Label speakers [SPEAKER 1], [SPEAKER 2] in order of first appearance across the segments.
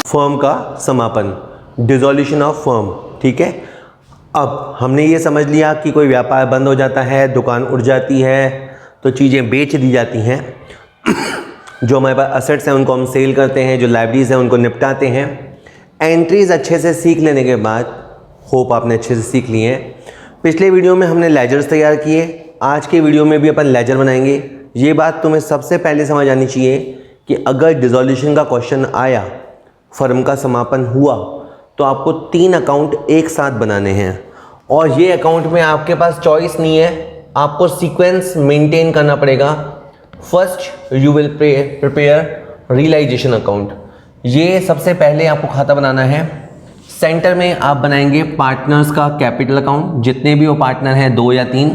[SPEAKER 1] Firm का समापन, dissolution of firm. ठीक है, अब हमने ये समझ लिया कि कोई व्यापार बंद हो जाता है, दुकान उड़ जाती है, तो चीज़ें बेच दी जाती हैं। जो हमारे पास असेट्स हैं उनको हम सेल करते हैं, जो लाइबिलिटीज़ हैं उनको निपटाते हैं। एंट्रीज अच्छे से सीख लेने के बाद, होप आपने अच्छे से सीख लिए हैं। पिछले वीडियो में हमने लेजर्स तैयार किए, आज के वीडियो में भी अपन लेजर बनाएंगे। ये बात तुम्हें सबसे पहले समझ आनी चाहिए कि अगर डिसॉल्यूशन का क्वेश्चन आया, फर्म का समापन हुआ, तो आपको 3 अकाउंट एक साथ बनाने हैं। और ये अकाउंट में आपके पास चॉइस नहीं है, आपको सीक्वेंस मेंटेन करना पड़ेगा। First you will prepare realisation account, ये सबसे पहले आपको खाता बनाना है। सेंटर में आप बनाएंगे पार्टनर्स का कैपिटल अकाउंट, जितने भी वो पार्टनर हैं 2 या 3,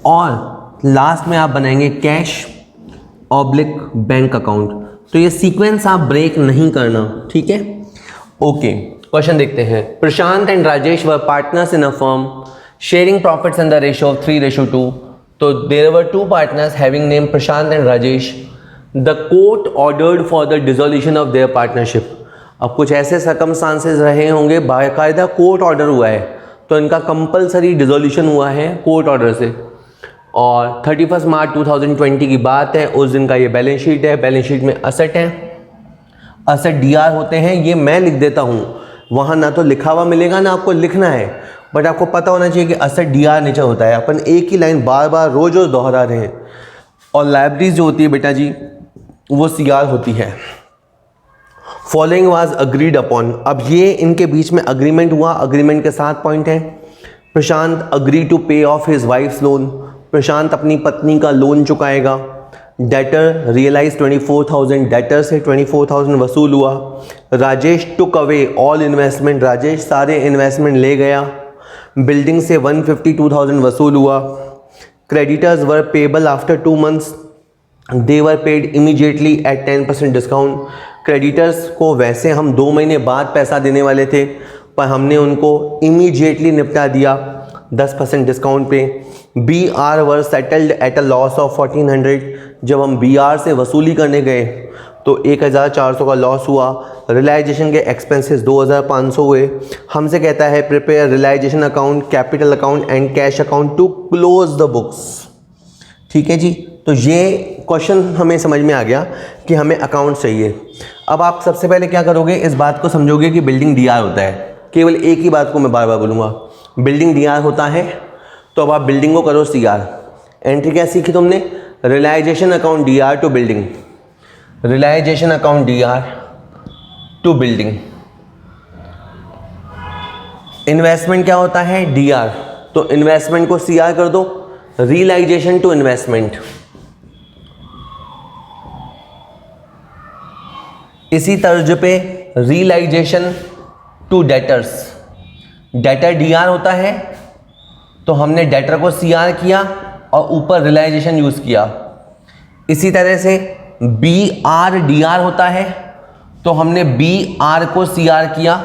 [SPEAKER 1] और लास्ट में आप बनाएंगे कैश ऑब्लिक बैंक अकाउंट। तो ये सीक्वेंस आप ब्रेक नहीं करना, ठीक है। ओके, क्वेश्चन देखते हैं। Prashant and Rajesh were partners in a firm sharing profits in the ratio of 3:2। तो there were 2 partners having name Prashant and Rajesh. The court ordered for the dissolution of their partnership. अब कुछ ऐसे सर्कमस्टांसेस रहे होंगे, बाकायदा कोर्ट ऑर्डर हुआ है, तो इनका कंपलसरी डिसॉल्यूशन हुआ है कोर्ट ऑर्डर से। और 31 मार्च 2020 की बात है, उस दिन का ये बैलेंस शीट है। बैलेंस शीट में असेट है, असेट डीआर होते हैं, ये मैं लिख देता हूँ। वहाँ ना तो लिखा हुआ मिलेगा ना आपको लिखना है, बट आपको पता होना चाहिए कि असेट डीआर नेचर होता है। अपन एक ही लाइन बार बार रोज रोज दोहरा रहे हैं। और लाइबिलिटीज जो होती है बेटा जी, वो सीआर होती है। फॉलोइंग वाज अग्रीड अपॉन, अब ये इनके बीच में अग्रीमेंट हुआ। अग्रीमेंट के 7 पॉइंट हैं। प्रशांत अग्री टू पे ऑफ हिज वाइफ्स लोन, प्रशांत अपनी पत्नी का लोन चुकाएगा। डेटर रियलाइज 24,000, डेटर से 24,000 वसूल हुआ। Rajesh took away all investment, Rajesh सारे इन्वेस्टमेंट ले गया। बिल्डिंग से 152,000 वसूल हुआ। क्रेडिटर्स वर पेबल आफ्टर 2 months, दे वर paid immediately eight 10% discount. Creditors को वैसे हम 2 महीने बाद पैसा देने वाले थे, पर हमने उनको इमीडिएटली निपटा दिया 10% डिस्काउंट पे। B R were settled at a loss of 1400, जब हम बी आर से वसूली करने गए तो 1400 का लॉस हुआ। रियलाइजेशन के एक्सपेंसेस 2500 हुए। हमसे कहता है prepare realisation account, capital account and cash account to close the books. ठीक है जी, तो ये क्वेश्चन हमें समझ में आ गया कि हमें अकाउंट चाहिए। अब आप सबसे पहले क्या करोगे, इस बात को समझोगे कि बिल्डिंग डीआर होता है। केवल एक ही बात को मैं बार बार बोलूँगा, बिल्डिंग डीआर होता है, तो अब आप बिल्डिंग को करो सीआर। एंट्री क्या सीखी तुमने, realisation account DR to building, realisation account DR to building. Investment क्या होता है, डीआर, तो इन्वेस्टमेंट को सीआर कर दो। रियलाइजेशन टू इन्वेस्टमेंट, इसी तर्ज पे realisation to debtors, debtor DR होता है, तो हमने डेटर को सीआर किया और ऊपर रियलाइजेशन यूज किया। इसी तरह से बी आर डीआर होता है, तो हमने बी आर को सीआर किया,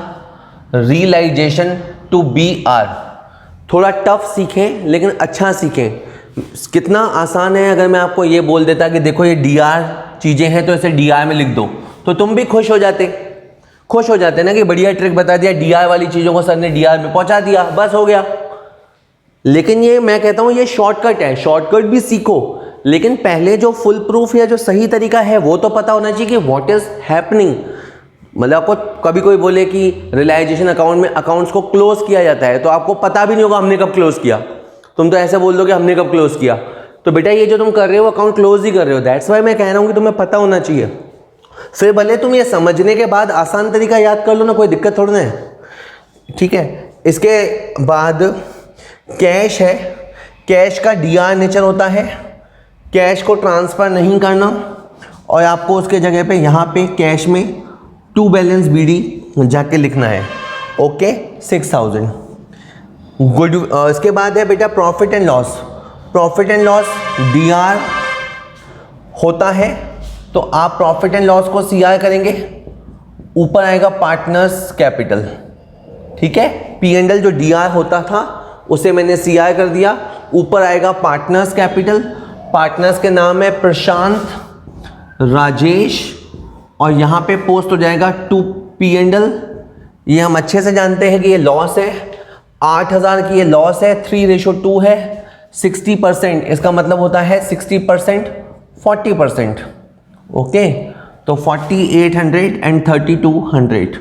[SPEAKER 1] रियलाइजेशन टू बी आर। थोड़ा टफ सीखें लेकिन अच्छा सीखें। कितना आसान है, अगर मैं आपको ये बोल देता कि देखो ये डीआर चीज़ें हैं तो इसे डीआर में लिख दो, तो तुम भी खुश हो जाते ना कि बढ़िया ट्रिक बता दिया, डीआर वाली चीज़ों को सर ने डीआर में पहुंचा दिया, बस हो गया। लेकिन ये मैं कहता हूँ ये शॉर्टकट है, शॉर्टकट भी सीखो, लेकिन पहले जो फुल प्रूफ या जो सही तरीका है वो तो पता होना चाहिए कि व्हाट इज हैपनिंग। मतलब आपको कभी कोई बोले कि रियलाइजेशन अकाउंट में अकाउंट्स को क्लोज किया जाता है, तो आपको पता भी नहीं होगा हमने कब क्लोज किया। तुम तो ऐसे बोल दो कि हमने कब क्लोज किया, तो बेटा ये जो तुम कर रहे हो अकाउंट क्लोज ही कर रहे हो। दैट्स वाई मैं कह रहा हूँ कि तुम्हें पता होना चाहिए। फिर भले तुम ये समझने के बाद आसान तरीका याद कर लो ना, कोई दिक्कत थोड़ी ना है। ठीक है, इसके बाद कैश है, कैश का डीआर नेचर होता है, कैश को ट्रांसफ़र नहीं करना, और आपको उसके जगह पे यहाँ पे कैश में टू बैलेंस बीडी जाके लिखना है। Okay, 6000 good. इसके बाद है बेटा profit and loss. Profit and loss DR होता है, तो आप प्रॉफिट एंड लॉस को सीआर करेंगे। ऊपर आएगा पार्टनर्स कैपिटल, ठीक है। पी एंड एल जो डीआर होता था उसे मैंने सीआर कर दिया। ऊपर आएगा पार्टनर्स कैपिटल, पार्टनर्स के नाम है प्रशांत, राजेश, और यहां पे पोस्ट हो जाएगा टू पी एंड एल, ये हम अच्छे से जानते हैं कि ये लॉस है, 8,000 की ये लॉस है, 3:2 है, 60%, इसका मतलब होता है 60% 40%, ओके, तो 4800 एंड 3200।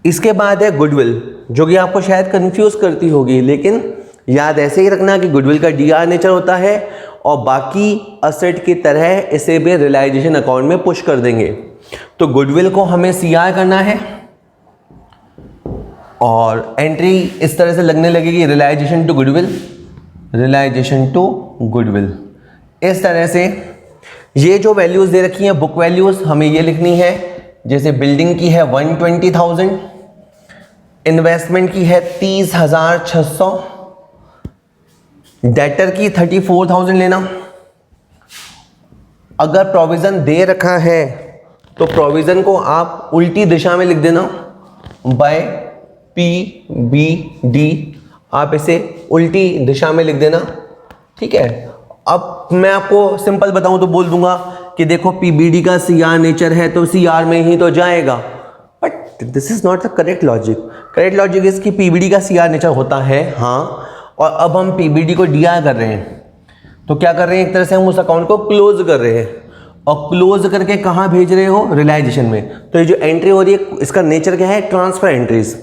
[SPEAKER 1] इसके बाद है गुडविल, जो कि आपको शायद कंफ्यूज करती होगी, लेकिन याद ऐसे ही रखना कि गुडविल का डीआर नेचर होता है और बाकी असेट की तरह इसे भी रियलाइजेशन अकाउंट में पुश कर देंगे। तो गुडविल को हमें सीआर करना है और एंट्री इस तरह से लगने लगेगी, realisation to goodwill, realisation to goodwill. इस तरह से ये जो वैल्यूज दे रखी हैं बुक वैल्यूज, हमें ये लिखनी है, जैसे बिल्डिंग की है 120,000, इन्वेस्टमेंट की है 30,600, डेटर की 34,000 लेना। अगर प्रोविजन दे रखा है तो प्रोविजन को आप उल्टी दिशा में लिख देना, बाय PBD, आप इसे उल्टी दिशा में लिख देना, ठीक है। अब मैं आपको सिंपल बताऊं तो बोल दूंगा कि देखो PBD का CR नेचर है तो CR में ही तो जाएगा, but this is not the correct logic. Correct logic is कि PBD का CR नेचर होता है, हाँ, और अब हम PBD को DR कर रहे हैं, तो क्या कर रहे हैं, एक तरह से हम उस अकाउंट को क्लोज कर रहे हैं, और क्लोज करके कहाँ भेज रहे हो, रियलाइजेशन में। तो ये जो एंट्री हो रही है इसका नेचर क्या है, ट्रांसफर एंट्रीज।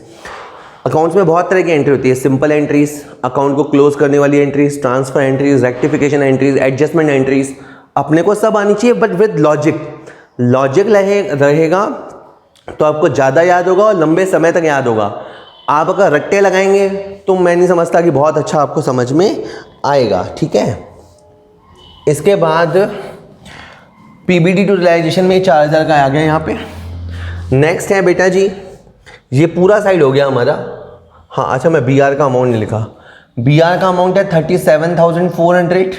[SPEAKER 1] अकाउंट्स में बहुत तरह की एंट्री होती है, सिंपल एंट्रीज, अकाउंट को क्लोज करने वाली entries, transfer entries, rectification entries, adjustment entries, अपने को सब आनी चाहिए, बट विद लॉजिक। लॉजिक रहेगा तो आपको ज़्यादा याद होगा और लंबे समय तक याद होगा। आप अगर रट्टे लगाएंगे तो मैं नहीं समझता कि बहुत अच्छा आपको समझ में आएगा, ठीक है। इसके बाद PBD टू रियलाइजेशन में 4,000 का आ गया यहाँ पे। नेक्स्ट है बेटा जी, ये पूरा साइड हो गया हमारा, हाँ अच्छा मैं BR का अमाउंट नहीं लिखा, BR का अमाउंट है 37,400,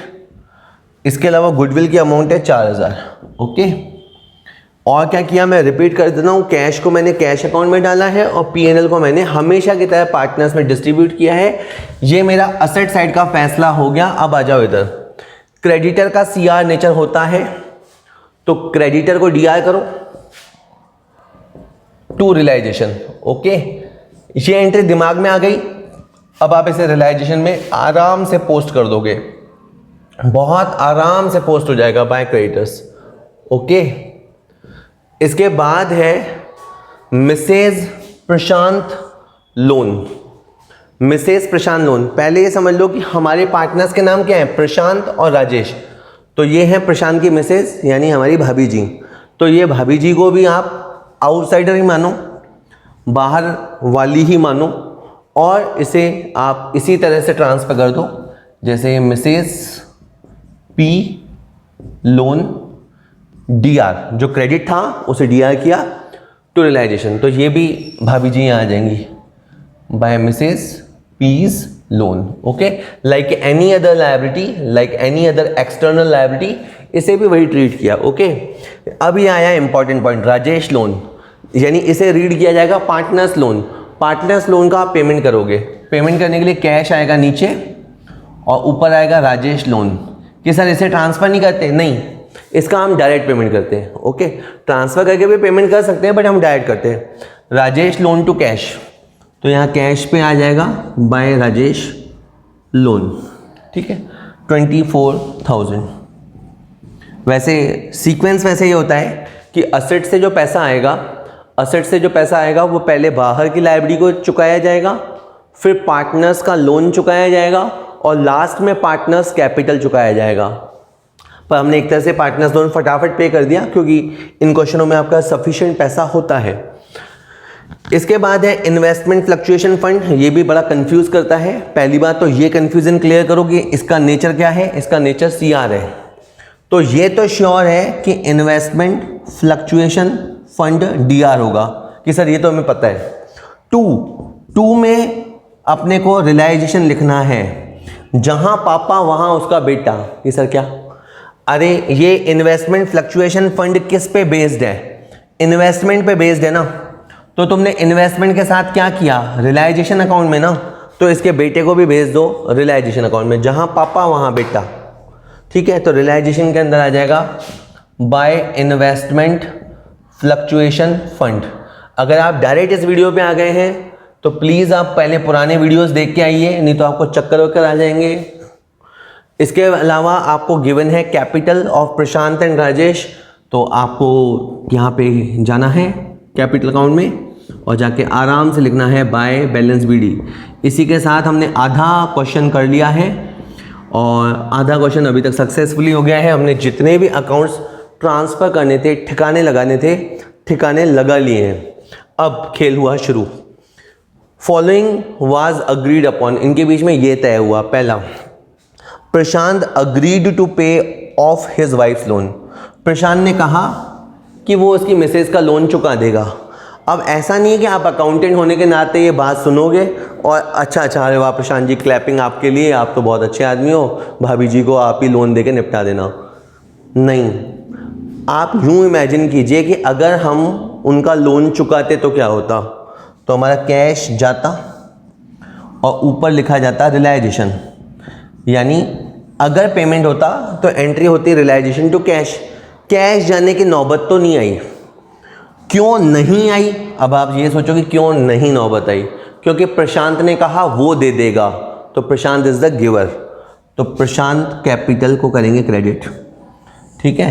[SPEAKER 1] इसके अलावा गुडविल की अमाउंट है 4,000, ओके। और क्या किया, मैं रिपीट कर देता हूँ, कैश को मैंने कैश अकाउंट में डाला है और PNL को मैंने हमेशा की तरह पार्टनर्स में डिस्ट्रीब्यूट किया है। ये मेरा असेट साइड का फैसला हो गया। अब आ जाओ इधर, क्रेडिटर का CR नेचर होता है तो क्रेडिटर को DR करो टू रियलाइजेशन, ओके। ये एंट्री दिमाग में आ गई, अब आप इसे रियलाइजेशन में आराम से पोस्ट कर दोगे, बहुत आराम से पोस्ट हो जाएगा बाय क्रेडिटर्स, ओके। इसके बाद है मिसेज प्रशांत लोन। मिसेज प्रशांत लोन, पहले ये समझ लो कि हमारे पार्टनर्स के नाम क्या हैं, प्रशांत और राजेश। तो ये है प्रशांत की मिसेज यानी हमारी भाभी जी। तो ये भाभी जी को भी आप आउटसाइडर ही मानो, बाहर वाली ही मानो, और इसे आप इसी तरह से ट्रांसफर कर दो, जैसे मिसेज P लोन DR, जो क्रेडिट था उसे DR किया टू रियलाइजेशन, तो ये भी भाभी जी यहाँ आ जाएंगी by Mrs P's loan, okay. Like any other liability, like any other external liability, इसे भी वही ट्रीट किया, ओके। अब ये आया इंपॉर्टेंट पॉइंट, राजेश लोन, यानी इसे रीड किया जाएगा पार्टनर्स लोन। पार्टनर्स लोन का आप पेमेंट करोगे, पेमेंट करने के लिए कैश आएगा नीचे और ऊपर आएगा राजेश लोन। कि सर इसे ट्रांसफ़र नहीं करते, नहीं, इसका हम डायरेक्ट पेमेंट करते हैं, ओके। ट्रांसफ़र करके भी पेमेंट कर सकते हैं बट हम डायरेक्ट करते हैं। राजेश लोन टू कैश, तो यहाँ कैश पे आ जाएगा बाय राजेश लोन, ठीक है, 24,000। वैसे सीक्वेंस वैसे ही होता है कि असेट से जो पैसा आएगा, असेट से जो पैसा आएगा वो पहले बाहर की लायबिलिटी को चुकाया जाएगा, फिर पार्टनर्स का लोन चुकाया जाएगा और लास्ट में पार्टनर्स कैपिटल चुकाया जाएगा। पर हमने एक तरह से पार्टनर्स लोन फटाफट पे कर दिया क्योंकि इन क्वेश्चनों में आपका सफिशिएंट पैसा होता है। इसके बाद है इन्वेस्टमेंट फ्लक्चुएशन फंड, ये भी बड़ा कंफ्यूज करता है। पहली बात तो ये कंफ्यूजन क्लियर करो कि इसका नेचर क्या है, इसका नेचर CR है। तो ये तो श्योर है कि इन्वेस्टमेंट फ्लक्चुएशन फंड DR होगा, कि सर ये तो हमें पता है। टू में अपने को रियलाइजेशन लिखना है, जहां पापा वहां उसका बेटा, कि सर क्या, अरे ये इन्वेस्टमेंट फ्लक्चुएशन फंड किस पे बेस्ड है, इन्वेस्टमेंट पे बेस्ड है ना। तो तुमने इन्वेस्टमेंट के साथ क्या किया, रियलाइजेशन अकाउंट में ना, तो इसके बेटे को भी भेज दो रियलाइजेशन अकाउंट में, जहां पापा वहां बेटा, ठीक है। तो रियलाइजेशन के अंदर आ जाएगा बाय इन्वेस्टमेंट फ्लक्चुएशन फंड। अगर आप डायरेक्ट इस वीडियो पे आ गए हैं तो प्लीज़ आप पहले पुराने वीडियोस देख के आइए, नहीं तो आपको चक्कर वक्कर आ जाएंगे। इसके अलावा आपको गिवन है capital of Prashant and Rajesh, तो आपको यहाँ पे जाना है कैपिटल अकाउंट में और जाके आराम से लिखना है बाय बैलेंस बीडी। इसी के साथ हमने आधा क्वेश्चन कर लिया है और आधा क्वेश्चन अभी तक सक्सेसफुली हो गया है। हमने जितने भी अकाउंट्स ट्रांसफ़र करने थे, ठिकाने लगाने थे, ठिकाने लगा लिए हैं। अब खेल हुआ शुरू। फॉलोइंग वाज अग्रीड अपॉन, इनके बीच में ये तय हुआ। पहला, प्रशांत अग्रीड टू पे ऑफ हिज वाइफ्स लोन। प्रशांत ने कहा कि वो उसकी मिसेज का लोन चुका देगा। अब ऐसा नहीं है कि आप अकाउंटेंट होने के नाते ये बात सुनोगे और अच्छा अरे वाह प्रशांत जी, क्लैपिंग आपके लिए, आप तो बहुत अच्छे आदमी हो, भाभी जी को आप ही लोन दे के निपटा देना। नहीं, आप यूँ इमेजिन कीजिए कि अगर हम उनका लोन चुकाते तो क्या होता। तो हमारा कैश जाता और ऊपर लिखा जाता रियलाइजेशन, यानी अगर पेमेंट होता तो एंट्री होती रियलाइजेशन टू कैश। कैश जाने की नौबत तो नहीं आई। क्यों नहीं आई? अब आप ये सोचो कि क्यों नहीं नौबत आई। क्योंकि प्रशांत ने कहा वो दे देगा, तो प्रशांत इज द गिवर, तो प्रशांत कैपिटल को करेंगे क्रेडिट। ठीक है,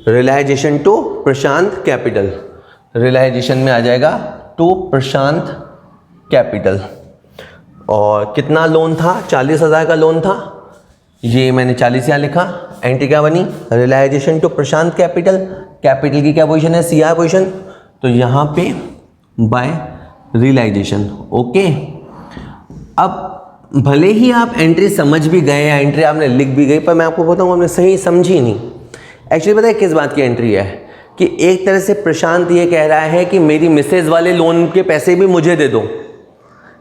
[SPEAKER 1] realisation to Prashant capital, realisation में आ जाएगा टू प्रशांत कैपिटल। और कितना लोन था? 40,000 का लोन था, ये मैंने 40 यहाँ लिखा। एंट्री क्या बनी? Realisation to Prashant capital. Capital की क्या पोजीशन है? सीआर पोजीशन, तो यहाँ पे बाय रियलाइजेशन। ओके, अब भले ही आप एंट्री समझ भी गए या एंट्री आपने लिख भी गई, पर मैं आपको बताऊँ आपने सही समझी नहीं। एक्चुअली पता है किस बात की एंट्री है कि एक तरह से प्रशांत ये कह रहा है कि मेरी मिसेज वाले लोन के पैसे भी मुझे दे दो।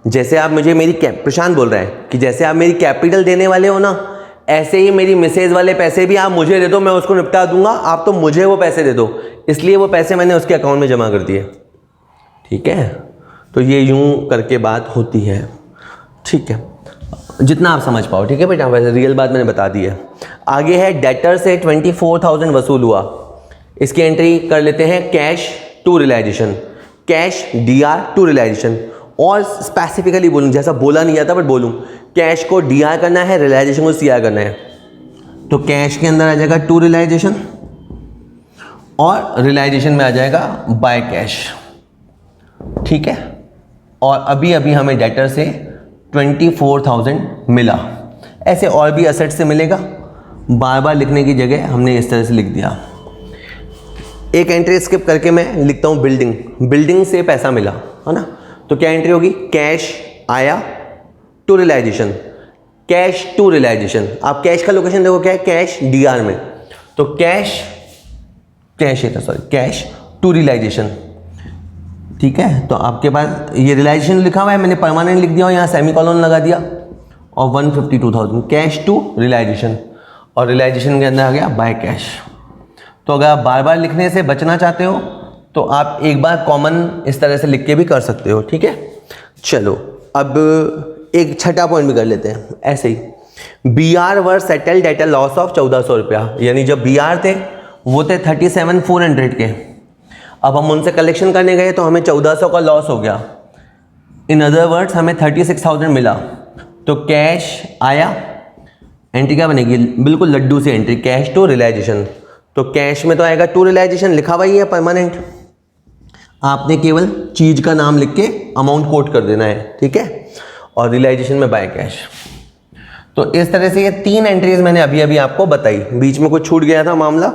[SPEAKER 1] जैसे आप मुझे प्रशांत बोल रहा है कि जैसे आप मेरी कैपिटल देने वाले हो ना, ऐसे ही मेरी मिसेज वाले पैसे भी आप मुझे दे दो, मैं उसको निपटा दूंगा, आप तो मुझे वो पैसे दे दो। इसलिए वो पैसे मैंने उसके अकाउंट में जमा कर दिए। ठीक है, तो ये यूं करके बात होती है। ठीक है, जितना आप समझ पाओ। ठीक है बेटा, वैसे रियल बात मैंने बता दी है। आगे है डेटर से 24,000 वसूल हुआ। इसकी एंट्री कर लेते हैं cash to realisation, cash DR to realisation. और स्पेसिफिकली बोलूँ, जैसा बोला नहीं जाता बट बोलूँ, कैश को डीआर करना है, रियलाइजेशन को सीआर करना है। तो कैश के अंदर आ जाएगा टू रियलाइजेशन और रियलाइजेशन में आ जाएगा बाय कैश। ठीक है, और अभी अभी हमें डेटर से 24,000 मिला। ऐसे और भी असेट से मिलेगा, बार बार लिखने की जगह हमने इस तरह से लिख दिया। एक एंट्री स्किप करके मैं लिखता हूँ बिल्डिंग। बिल्डिंग से पैसा मिला है ना, तो क्या एंट्री होगी? कैश आया to realisation, cash to realisation. आप कैश का लोकेशन देखो क्या है? कैश डीआर में, तो कैश टू रियलाइजेशन। ठीक है, तो आपके पास ये रियलाइजेशन लिखा हुआ है, मैंने परमानेंट लिख दिया और यहाँ सेमीकोलन लगा दिया और 152,000 कैश टू रियलाइजेशन, और रियलाइजेशन के अंदर आ गया बाय कैश। तो अगर आप बार बार लिखने से बचना चाहते हो तो आप एक बार कॉमन इस तरह से लिख के भी कर सकते हो। ठीक है, चलो अब एक छठा पॉइंट भी कर लेते हैं ऐसे ही। B R were settled at a loss of 1400 रुपया, यानी जब बी आर थे वो थे 37,400 के। अब हम उनसे कलेक्शन करने गए तो हमें 1400 का लॉस हो गया। इन अदर वर्ड्स हमें 36,000 मिला, तो कैश आया। एंट्री क्या बनेगी? बिल्कुल लड्डू से एंट्री, कैश टू रियलाइजेशन। तो कैश में तो आएगा टू रियलाइजेशन, लिखा हुआ ही है परमानेंट, आपने केवल चीज का नाम लिख के अमाउंट कोट कर देना है। ठीक है, और रियलाइजेशन में बाय कैश। तो इस तरह से ये 3 एंट्रीज मैंने अभी अभी आपको बताई। बीच में कुछ छूट गया था मामला,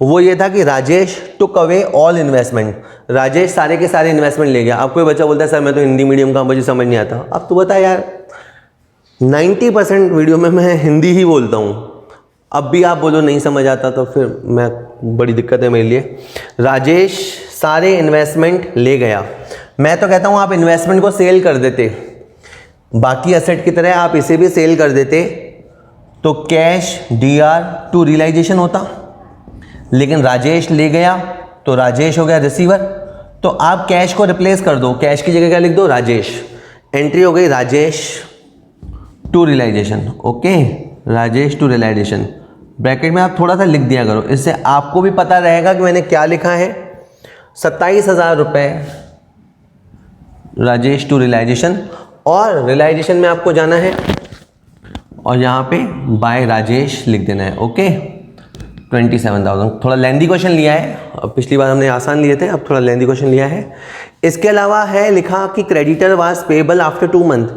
[SPEAKER 1] वो ये था कि Rajesh took away all investment. Rajesh सारे के सारे इन्वेस्टमेंट ले गया। अब कोई बच्चा बोलता है सर मैं तो हिंदी मीडियम का, मुझे समझ नहीं आता। अब तो बता यार, 90% वीडियो में मैं हिंदी ही बोलता हूँ। अब भी आप बोलो नहीं समझ आता तो फिर मैं बड़ी दिक्कत है मेरे लिए। राजेश सारे इन्वेस्टमेंट ले गया। मैं तो कहता हूँ आप इन्वेस्टमेंट को सेल कर देते, बाकी एसेट की तरह आप इसे भी सेल कर देते, तो कैश डीआर टू रियलाइजेशन होता। लेकिन राजेश ले गया तो राजेश हो गया रिसीवर, तो आप कैश को रिप्लेस कर दो, कैश की जगह क्या लिख दो? राजेश। एंट्री हो गई Rajesh to realisation. Okay, Rajesh to realisation. Bracket में आप थोड़ा सा लिख दिया करो, इससे आपको भी पता रहेगा कि मैंने क्या लिखा है। 27,000 रुपये राजेश टू रियलाइजेशन, और रियलाइजेशन में आपको जाना है और यहाँ पे बाय राजेश लिख देना है। ओके 27,000। थोड़ा लेंदी क्वेश्चन लिया है, अब पिछली बार हमने आसान लिए थे, अब थोड़ा लेंदी क्वेश्चन लिया है। इसके अलावा है लिखा कि creditor was payable after 2 month.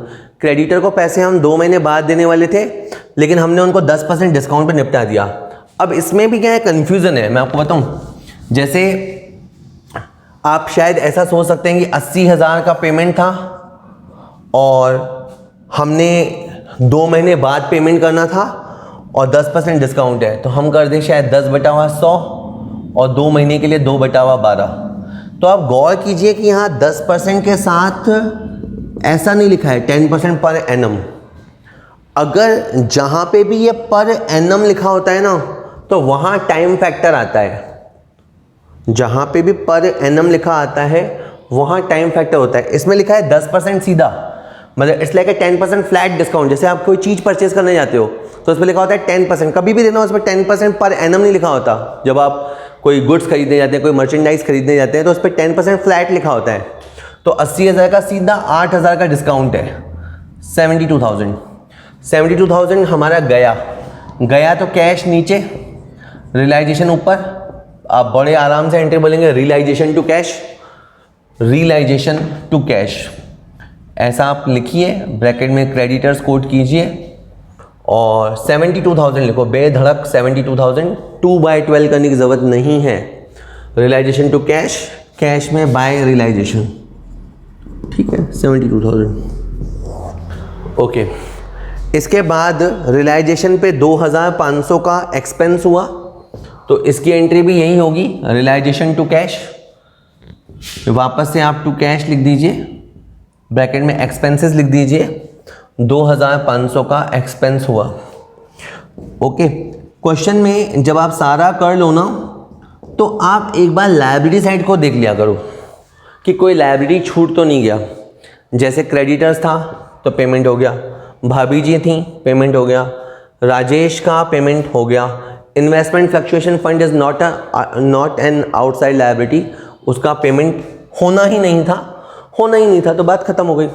[SPEAKER 1] Creditor को पैसे हम 2 महीने बाद देने वाले थे, लेकिन हमने उनको 10% डिस्काउंट पे निपटा दिया। अब इसमें भी क्या है, कन्फ्यूज़न है, मैं आपको बताऊँ। जैसे आप शायद ऐसा सोच सकते हैं कि 80,000 का पेमेंट था और हमने 2 महीने बाद पेमेंट करना था और 10% डिस्काउंट है, तो हम कर दें शायद 10/100 और 2 महीने के लिए 2/12। तो आप गौर कीजिए कि यहाँ 10% के साथ ऐसा नहीं लिखा है 10% पर एनम। अगर जहाँ पे भी ये पर एनम लिखा होता है ना, तो वहाँ टाइम फैक्टर आता है। जहाँ पे भी पर एनम लिखा आता है वहाँ टाइम फैक्टर होता है। इसमें लिखा है 10% सीधा, मतलब इट्स लाइक 10% फ्लैट डिस्काउंट। जैसे आप कोई चीज़ परचेज करने जाते हो तो उसमें लिखा होता है 10%, कभी भी देना उसमें 10% पर एनम नहीं लिखा होता। जब आप कोई गुड्स खरीदने जाते हैं, कोई मर्चेंडाइज खरीदने जाते हैं, तो उस पर 10% फ्लैट लिखा होता है। तो 80,000 का सीधा 8,000 का डिस्काउंट है, 72,000 हमारा गया तो कैश नीचे, रियलाइजेशन ऊपर। आप बड़े आराम से एंट्री बोलेंगे रियलाइजेशन टू कैश, ऐसा आप लिखिए, ब्रैकेट में क्रेडिटर्स कोड कीजिए और 72,000 लिखो, बेधड़क 72,000। 2/12 करने की ज़रूरत नहीं है। रियलाइजेशन टू कैश, कैश में बाय रियलाइजेशन, ठीक है 72,000। ओके, इसके बाद रियलाइजेशन पे 2,500 का एक्सपेंस हुआ, तो इसकी एंट्री भी यही होगी, रियलाइजेशन टू कैश। वापस से आप टू कैश लिख दीजिए, ब्रैकेट में एक्सपेंसेस लिख दीजिए, 2,500 का एक्सपेंस हुआ। ओके, क्वेश्चन में जब आप सारा कर लो ना, तो आप एक बार लायबिलिटी साइड को देख लिया करो कि कोई लायबिलिटी छूट तो नहीं गया। जैसे क्रेडिटर्स था तो पेमेंट हो गया, भाभी जी थी पेमेंट हो गया, राजेश का पेमेंट हो गया, investment fluctuation fund is not an outside liability, उसका पेमेंट होना ही नहीं था, तो बात खत्म हो गई।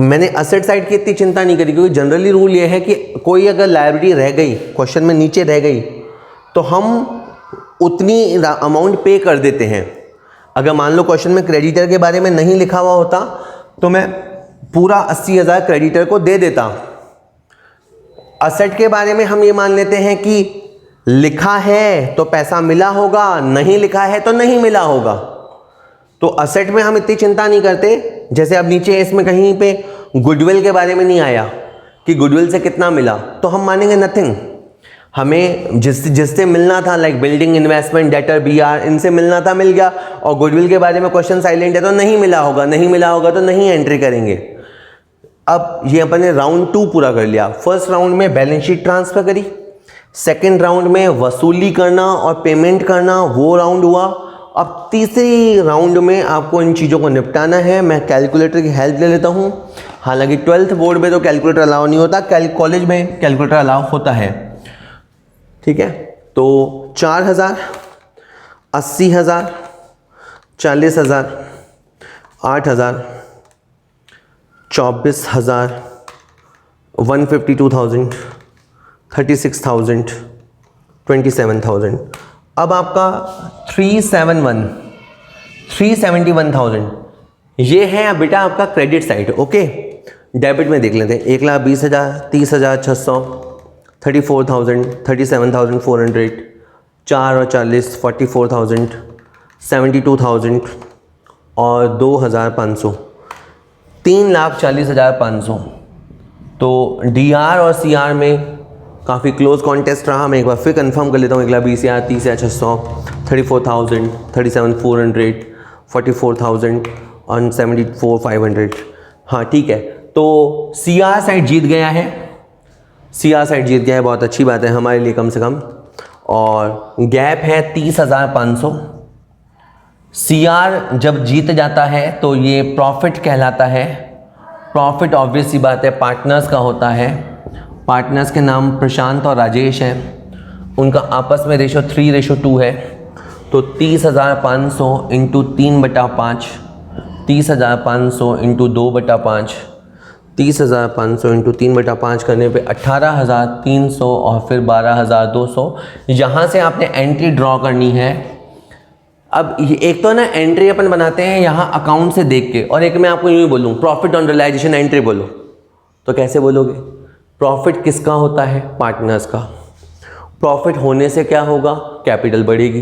[SPEAKER 1] मैंने असेट साइड की इतनी चिंता नहीं करी, क्योंकि जनरली रूल ये है कि कोई अगर लायबिलिटी रह गई, क्वेश्चन में नीचे रह गई, तो हम उतनी अमाउंट पे कर देते हैं। अगर मान लो क्वेश्चन में क्रेडिटर के बारे में नहीं लिखा हुआ होता तो मैं पूरा 80,000 क्रेडिटर को दे देता। असेट के बारे में हम ये मान लेते हैं कि लिखा है तो पैसा मिला होगा, नहीं लिखा है तो नहीं मिला होगा। तो असेट में हम इतनी चिंता नहीं करते। जैसे अब नीचे इसमें कहीं पे गुडविल के बारे में नहीं आया कि गुडविल से कितना मिला, तो हम मानेंगे नथिंग। हमें जिससे मिलना था, like building, investment, debtor, BR, इनसे मिलना था, मिल गया। और गुडविल के बारे में क्वेश्चन साइलेंट है तो नहीं मिला होगा तो नहीं एंट्री करेंगे। अब ये अपन ने राउंड 2 पूरा कर लिया। फर्स्ट राउंड में बैलेंस शीट ट्रांसफर करी, सेकेंड राउंड में वसूली करना और पेमेंट करना, वो राउंड हुआ। अब तीसरी राउंड में आपको इन चीज़ों को निपटाना है। मैं कैलकुलेटर की हेल्प ले लेता हूँ। हालांकि 12th बोर्ड में तो कैलकुलेटर अलाउ नहीं होता, कॉलेज में कैलकुलेटर अलाउ होता है, ठीक है। तो 4,000, 80,000, 40,000, 8,000, 24,000, 152,000, 36,000, 27,000। अब आपका 371,000 ये है बेटा आपका क्रेडिट साइड। ओके, डेबिट में देख लेते हैं। 1,20,000, 30,600, 34,000, 37,400, 4 और 40, 44,000, 72,000 और 2,500, 3,40,500। तो DR और CR में काफ़ी क्लोज कॉन्टेस्ट रहा। मैं एक बार फिर कंफर्म कर लेता हूँ। 1,20,000, 30,600, 34,000, 37,400, 44,000 और 74,500। हाँ ठीक है, तो CR साइड जीत गया है, बहुत अच्छी बात है हमारे लिए कम से कम। और गैप है 30,500। CR जब जीत जाता है तो ये प्रॉफिट कहलाता है। प्रॉफिट ऑब्वियस सी बात है पार्टनर्स का होता है। पार्टनर्स के नाम प्रशांत और राजेश हैं। उनका आपस में रेशो 3:2 है। तो 30,500 इंटू 3/5, 30,500 इंटू 2/5, 30,500 इंटू 3/5 करने पे 18,300 और फिर 12,200। यहाँ से आपने एंट्री ड्रॉ करनी है। अब एक तो ना एंट्री अपन बनाते हैं यहाँ अकाउंट से देख के, और एक मैं आपको यूँ ही बोलूँ प्रॉफिट ऑन रियलाइजेशन एंट्री बोलो, तो कैसे बोलोगे? प्रॉफिट किसका होता है? पार्टनर्स का। प्रॉफिट होने से क्या होगा? कैपिटल बढ़ेगी।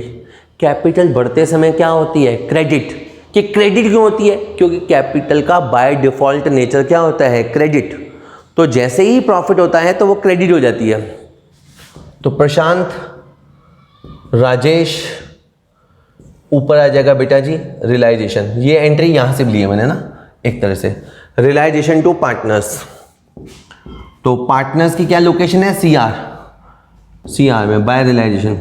[SPEAKER 1] कैपिटल बढ़ते समय क्या होती है? क्रेडिट। कि क्रेडिट क्यों होती है? क्योंकि कैपिटल का बाय डिफ़ॉल्ट नेचर क्या होता है? क्रेडिट। तो जैसे ही प्रॉफिट होता है तो वो क्रेडिट हो जाती है। तो प्रशांत, राजेश, ऊपर आ जाएगा बेटा जी रियलाइजेशन। ये एंट्री यहाँ से ली है मैंने ना एक तरह से, रियलाइजेशन टू पार्टनर्स। तो पार्टनर्स की क्या लोकेशन है? सीआर में बाय रियलाइजेशन।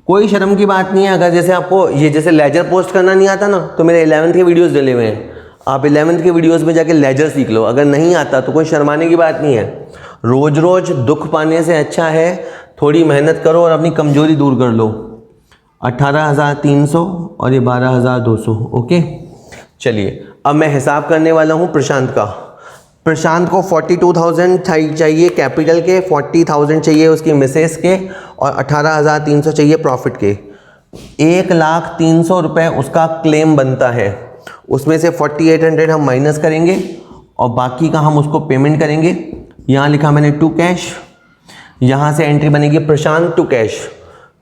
[SPEAKER 1] कोई शर्म की बात नहीं है। अगर जैसे आपको ये जैसे लेजर पोस्ट करना नहीं आता ना, तो मेरे 11th के वीडियोस डले हुए हैं, आप 11th के वीडियोस में जाके लेजर सीख लो। अगर नहीं आता तो कोई शर्माने की बात नहीं है। रोज रोज दुख पाने से अच्छा है थोड़ी मेहनत करो और अपनी कमजोरी दूर कर लो। 18,300 और ये 12,200। ओके, चलिए अब मैं हिसाब करने वाला हूँ प्रशांत का। प्रशांत को 42,000 चाहिए कैपिटल के, 40,000 चाहिए उसकी मिसेस के, और 18,300 चाहिए प्रॉफिट के। 1,03,000 रुपये उसका क्लेम बनता है। उसमें से 4,800 हम माइनस करेंगे और बाकी का हम उसको पेमेंट करेंगे। यहाँ लिखा मैंने टू कैश, यहाँ से एंट्री बनेगी प्रशांत टू कैश,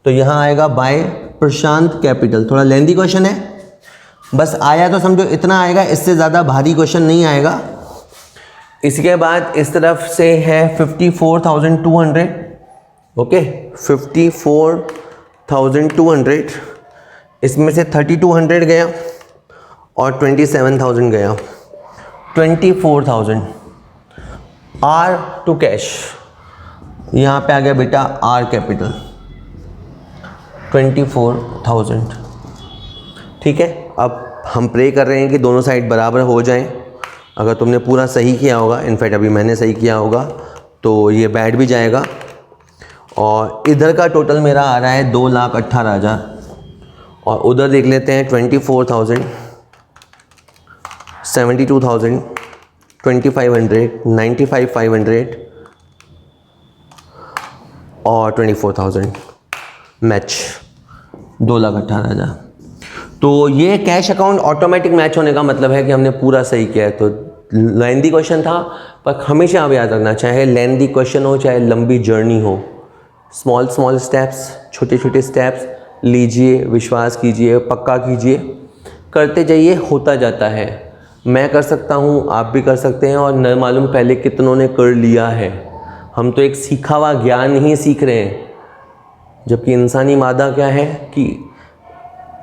[SPEAKER 1] तो यहाँ आएगा बाय प्रशांत कैपिटल। थोड़ा लेंदी क्वेश्चन है, बस आया तो समझो इतना आएगा, इससे ज़्यादा भारी क्वेश्चन नहीं आएगा। इसके बाद इस तरफ से है 54,200। ओके, 54,200, इसमें से 3,200 गया और 27,000 गया। 24,000 आर टू कैश, यहाँ पे आ गया बेटा आर कैपिटल 24,000। ठीक है, अब हम प्रे कर रहे हैं कि दोनों साइड बराबर हो जाएं। अगर तुमने पूरा सही किया होगा, इनफैक्ट अभी मैंने सही किया होगा, तो ये बैठ भी जाएगा। और इधर का टोटल मेरा आ रहा है 2,18,000 और उधर देख लेते हैं 24,000, 72,000, 2,500, 95,500 और 24,000 मैच 2,18,000। तो ये कैश अकाउंट ऑटोमेटिक मैच होने का मतलब है कि हमने पूरा सही किया है। तो लेंदी क्वेश्चन था, पर हमेशा आप याद रखना, चाहे लेंदी क्वेश्चन हो चाहे लंबी जर्नी हो, स्मॉल स्टेप्स, छोटे छोटे स्टेप्स लीजिए, विश्वास कीजिए, पक्का कीजिए, करते जाइए, होता जाता है। मैं कर सकता हूँ, आप भी कर सकते हैं, और न मालूम पहले कितनों ने कर लिया है। हम तो एक सीखा हुआ ज्ञान ही सीख रहे हैं, जबकि इंसानी मादा क्या है कि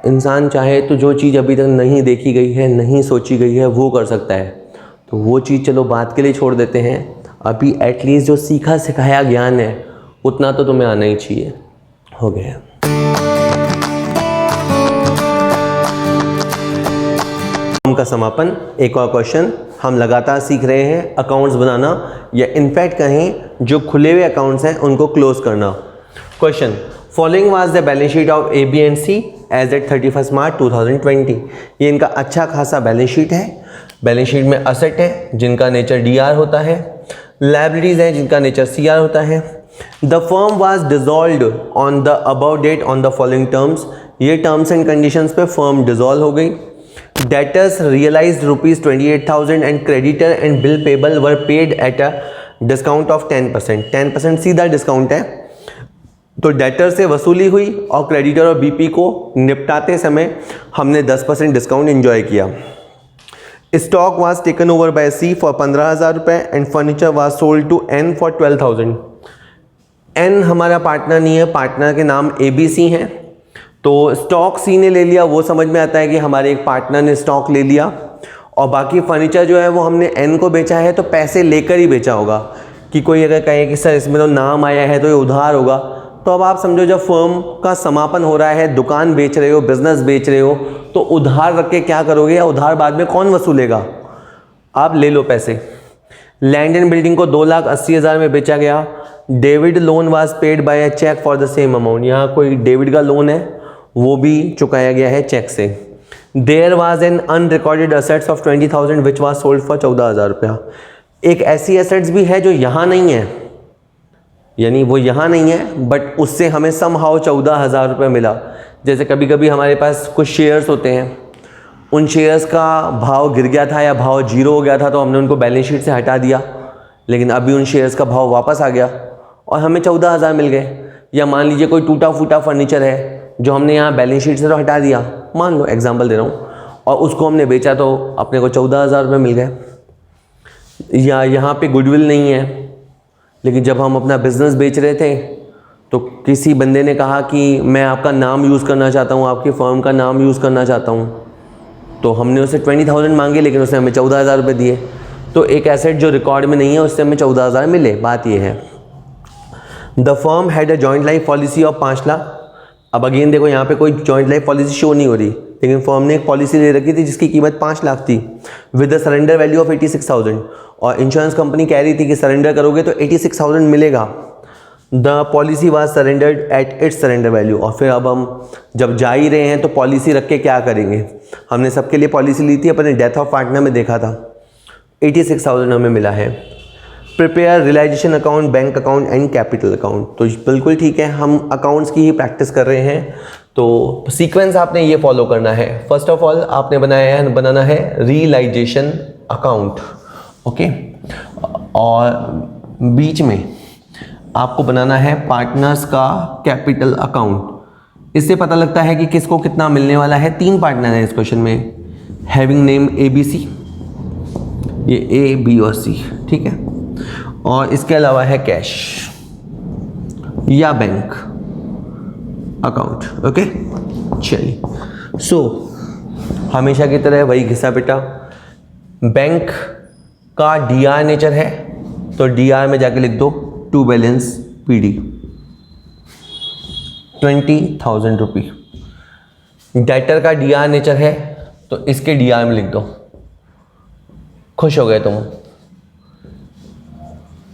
[SPEAKER 1] इंसान चाहे तो जो चीज़ अभी तक नहीं देखी गई है, नहीं सोची गई है, वो कर सकता है। तो वो चीज़ चलो बात के लिए छोड़ देते हैं, अभी एटलीस्ट जो सीखा सिखाया ज्ञान है उतना तो तुम्हें आना ही चाहिए। हो गया। का समापन, एक और क्वेश्चन। हम लगातार सीख रहे हैं अकाउंट्स बनाना, या इनफैक्ट कहें जो खुले हुए अकाउंट्स हैं उनको क्लोज करना। Question, following was the balance sheet of A B and C as at 31 March 2020। ये इनका अच्छा खासा बैलेंस शीट है। बैलेंस शीट में असेट है जिनका नेचर डीआर होता है, लायबिलिटीज है जिनका नेचर सीआर होता है। The firm was dissolved on the above date on the following terms. ये टर्म्स एंड कंडीशंस पे फर्म डिसॉल्व हो गई। Debtors realized rupees 28,000 and creditor and bill payable were paid at a discount of 10%. 10% सीधा discount है। तो debtor से वसूली हुई और क्रेडिटर और बीपी को निपटाते समय हमने 10% डिस्काउंट एंजॉय किया। Stock was taken over by C for 15,000 रुपये and furniture was sold to N for 12,000। N हमारा पार्टनर नहीं है, पार्टनर के नाम ABC हैं। तो स्टॉक सी ने ले लिया, वो समझ में आता है कि हमारे एक पार्टनर ने स्टॉक ले लिया, और बाकी फर्नीचर जो है वो हमने एन को बेचा है, तो पैसे लेकर ही बेचा होगा। कि कोई अगर कहे कि सर इसमें तो नाम आया है तो ये उधार होगा, तो अब आप समझो जब फर्म का समापन हो रहा है, दुकान बेच रहे हो, बिजनेस बेच रहे हो, तो उधार रख के क्या करोगे, या उधार बाद में कौन वसूलेगा? आप ले लो पैसे। लैंड एंड बिल्डिंग को 2,80,000 में बेचा गया। David loan was paid by a cheque for the same amount. यहाँ कोई डेविड का लोन है, वो भी चुकाया गया है चेक से। There was an unrecorded assets of 20,000 which was sold for 14,000 रुपया। एक ऐसी एसेट्स भी है जो यहाँ नहीं है, यानी वो यहाँ नहीं है बट उससे हमें समहाउ 14,000 रुपये मिला। जैसे कभी कभी हमारे पास कुछ शेयर्स होते हैं, उन शेयर्स का भाव गिर गया था या भाव जीरो हो गया था तो हमने उनको बैलेंस शीट से हटा दिया, लेकिन अभी उन शेयर्स का भाव वापस आ गया और हमें 14,000 मिल गए। या मान लीजिए कोई टूटा फूटा फर्नीचर है जो हमने यहाँ बैलेंस शीट से तो हटा दिया, मान लो एग्जांपल दे रहा हूँ, और उसको हमने बेचा तो अपने को 14,000 रुपये मिल गए। या यहाँ पे गुडविल नहीं है, लेकिन जब हम अपना बिज़नेस बेच रहे थे तो किसी बंदे ने कहा कि मैं आपका नाम यूज़ करना चाहता हूँ, आपकी फर्म का नाम यूज़ करना चाहता हूँ, तो हमने उससे 20,000 मांगे लेकिन उसने हमें 14,000 रुपये दिए। तो एक एसेट जो रिकॉर्ड में नहीं है उससे हमें 14,000 मिले। बात ये है। The firm had a joint life policy of 5 lakh. अब अगेन देखो यहाँ पे कोई जॉइंट लाइफ पॉलिसी शो नहीं हो रही, लेकिन फर्म ने एक पॉलिसी ले रखी थी जिसकी कीमत 5 लाख थी with the surrender value of 86,000, और इंश्योरेंस कंपनी कह रही थी कि सरेंडर करोगे तो 86,000 मिलेगा। The policy was surrendered at its surrender value. और फिर अब हम जब जा ही रहे हैं तो पॉलिसी रख के क्या करेंगे, हमने सबके लिए पॉलिसी ली थी, अपने डेथ ऑफ पार्टनर में देखा था, 86,000 हमें मिला है। Prepare realisation account, bank account and capital account. तो बिल्कुल ठीक है, हम अकाउंट्स की ही प्रैक्टिस कर रहे हैं, तो सीक्वेंस आपने ये फॉलो करना है। फर्स्ट ऑफ ऑल आपने बनाना है रियलाइजेशन अकाउंट, ओके, और बीच में आपको बनाना है पार्टनर्स का कैपिटल अकाउंट। इससे पता लगता है कि किसको कितना मिलने वाला है। 3 पार्टनर हैं इस क्वेश्चन में, हैविंग नेम ABC, ये A, B और C, ठीक है, और इसके अलावा है कैश या बैंक अकाउंट, ओके। चलिए, सो हमेशा की तरह वही घिसा पिटा। बैंक का DR नेचर है तो DR में जाके लिख दो to balance PD 20,000 rupee. Debtor का DR नेचर है तो इसके DR में लिख दो, खुश हो गए तुम।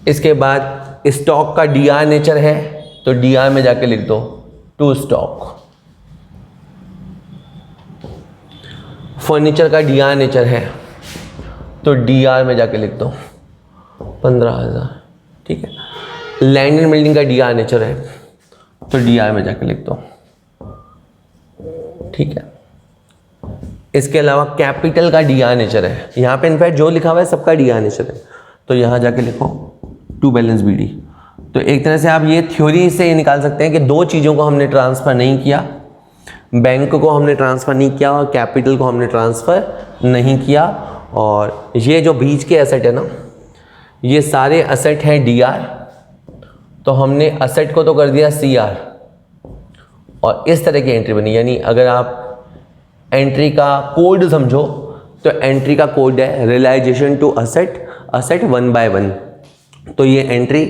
[SPEAKER 1] इसके बाद स्टॉक का DR नेचर है तो DR में जाके लिख दो टू स्टॉक। फर्नीचर का DR नेचर है तो DR में जाके लिख दो 15,000, ठीक है। लैंड एंड बिल्डिंग का DR नेचर है तो DR में जाके लिख दो, ठीक है। इसके अलावा कैपिटल का DR नेचर है, यहाँ पे इनफैक्ट जो लिखा हुआ है सबका DR नेचर है, तो यहाँ जाके लिखो टू बैलेंस BD। तो एक तरह से आप ये थ्योरी से ये निकाल सकते हैं कि 2 चीज़ों को हमने ट्रांसफ़र नहीं किया, बैंक को हमने ट्रांसफ़र नहीं किया और कैपिटल को हमने ट्रांसफ़र नहीं किया। और ये जो बीच के एसेट है ना, ये सारे एसेट हैं DR, तो हमने एसेट को तो कर दिया CR, और इस तरह की एंट्री बनी। यानी अगर आप एंट्री का कोड समझो तो एंट्री का कोड है रियलाइजेशन टू असेट 1 by 1। तो ये एंट्री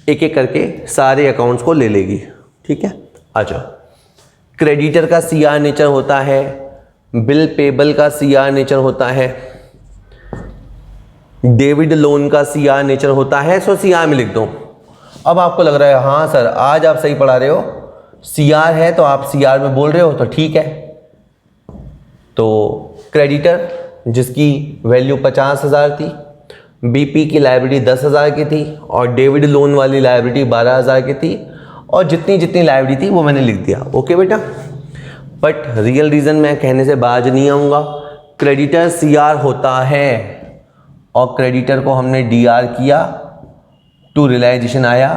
[SPEAKER 1] एक एक करके सारे अकाउंट्स को ले लेगी, ठीक है। अच्छा, क्रेडिटर का CR नेचर होता है, बिल पेबल का CR नेचर होता है, डेबिट लोन का CR नेचर होता है, सो CR में लिख दो। अब आपको लग रहा है हाँ सर आज आप सही पढ़ा रहे हो, CR है तो आप CR में बोल रहे हो, तो ठीक है। तो क्रेडिटर जिसकी वैल्यू 50,000 थी, BP की लायबिलिटी 10,000 की थी, और डेबिट लोन वाली लायबिलिटी 12,000 की थी, और जितनी जितनी लायबिलिटी थी वो मैंने लिख दिया, ओके बेटा। बट रियल रीज़न मैं कहने से बाज नहीं आऊँगा। क्रेडिटर CR होता है और क्रेडिटर को हमने DR किया, टू रियलाइजेशन आया।